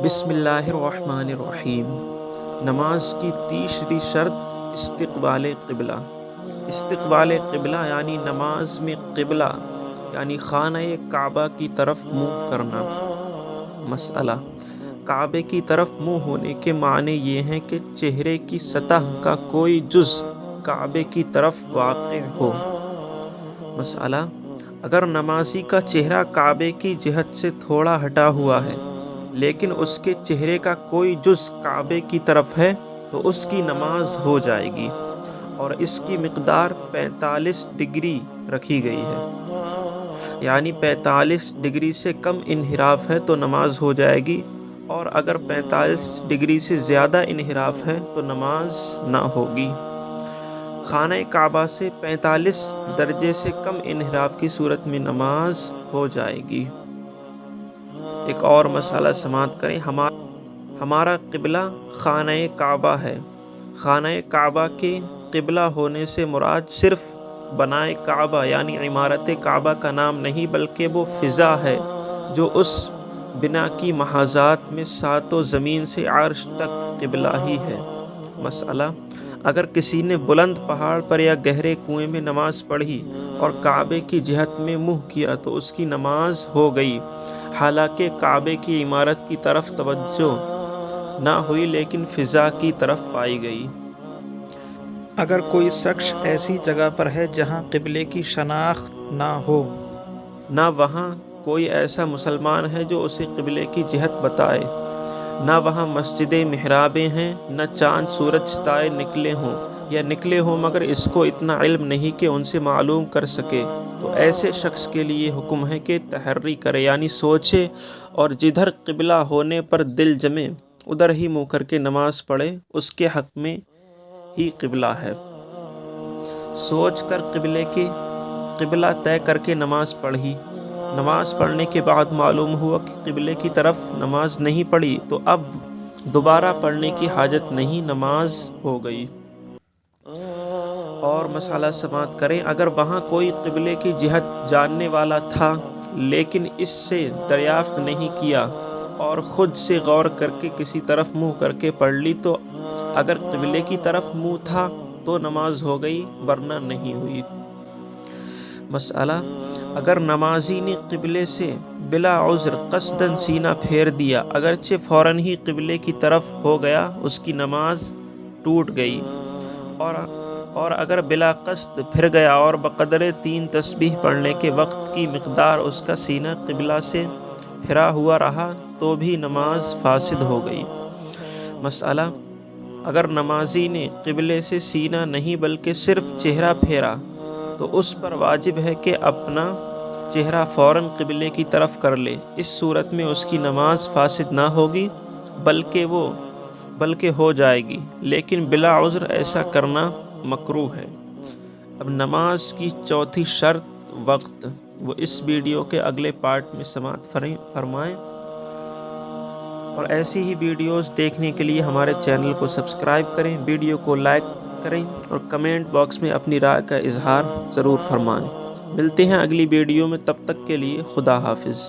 بسم اللہ الرحمن الرحیم۔ نماز کی تیسری شرط استقبال قبلہ۔ استقبال قبلہ یعنی نماز میں قبلہ یعنی خانہ کعبہ کی طرف منہ کرنا۔ مسئلہ: کعبے کی طرف منہ ہونے کے معنی یہ ہیں کہ چہرے کی سطح کا کوئی جز کعبے کی طرف واقع ہو۔ مسئلہ: اگر نمازی کا چہرہ کعبے کی جہت سے تھوڑا ہٹا ہوا ہے لیکن اس کے چہرے کا کوئی جز کعبے کی طرف ہے تو اس کی نماز ہو جائے گی اور اس کی مقدار 45 ڈگری رکھی گئی ہے، یعنی 45 ڈگری سے کم انحراف ہے تو نماز ہو جائے گی، اور اگر 45 ڈگری سے زیادہ انحراف ہے تو نماز نہ ہوگی۔ خانہ کعبہ سے 45 درجے سے کم انحراف کی صورت میں نماز ہو جائے گی۔ ایک اور مسئلہ سماعت کریں۔ ہمارا قبلہ خانہ کعبہ ہے۔ خانہ کعبہ کے قبلہ ہونے سے مراد صرف بنائے کعبہ یعنی عمارت کعبہ کا نام نہیں بلکہ وہ فضا ہے جو اس بنا کی محاذات میں ساتوں زمین سے عرش تک قبلہ ہی ہے۔ مسئلہ: اگر کسی نے بلند پہاڑ پر یا گہرے کنویں میں نماز پڑھی اور کعبے کی جہت میں منہ کیا تو اس کی نماز ہو گئی، حالانکہ کعبے کی عمارت کی طرف توجہ نہ ہوئی لیکن فضا کی طرف پائی گئی۔ اگر کوئی شخص ایسی جگہ پر ہے جہاں قبلے کی شناخت نہ ہو، نہ وہاں کوئی ایسا مسلمان ہے جو اسے قبلے کی جہت بتائے، نہ وہاں مسجدیں محرابیں ہیں، نہ چاند سورج ستارے نکلے ہوں یا نکلے ہوں مگر اس کو اتنا علم نہیں کہ ان سے معلوم کر سکے، تو ایسے شخص کے لیے حکم ہے کہ تحری کرے یعنی سوچے اور جدھر قبلہ ہونے پر دل جمے ادھر ہی منہ کر کے نماز پڑھے، اس کے حق میں ہی قبلہ ہے۔ سوچ کر قبلہ طے کر کے نماز پڑھی، نماز پڑھنے کے بعد معلوم ہوا کہ قبلے کی طرف نماز نہیں پڑھی تو اب دوبارہ پڑھنے کی حاجت نہیں، نماز ہو گئی۔ اور مسئلہ سماعت کریں۔ اگر وہاں کوئی قبلے کی جہت جاننے والا تھا لیکن اس سے دریافت نہیں کیا اور خود سے غور کر کے کسی طرف منہ کر کے پڑھ لی تو اگر قبلے کی طرف منہ تھا تو نماز ہو گئی ورنہ نہیں ہوئی۔ مسئلہ: اگر نمازی نے قبلے سے بلا عذر قصداً سینہ پھیر دیا اگرچہ فوراً ہی قبلے کی طرف ہو گیا، اس کی نماز ٹوٹ گئی، اور اگر بلا قصد پھر گیا اور بقدر 3 تسبیح پڑھنے کے وقت کی مقدار اس کا سینہ قبلہ سے پھرا ہوا رہا تو بھی نماز فاسد ہو گئی۔ مسئلہ: اگر نمازی نے قبلے سے سینہ نہیں بلکہ صرف چہرہ پھیرا تو اس پر واجب ہے کہ اپنا چہرہ فوراً قبلے کی طرف کر لے، اس صورت میں اس کی نماز فاسد نہ ہوگی بلکہ ہو جائے گی، لیکن بلا عذر ایسا کرنا مکروہ ہے۔ اب نماز کی چوتھی شرط وقت، وہ اس ویڈیو کے اگلے پارٹ میں سماعت فرمائیں، اور ایسی ہی ویڈیوز دیکھنے کے لیے ہمارے چینل کو سبسکرائب کریں، ویڈیو کو لائک کریں اور کمنٹ باکس میں اپنی رائے کا اظہار ضرور فرمائیں۔ ملتے ہیں اگلی ویڈیو میں، تب تک کے لیے خدا حافظ۔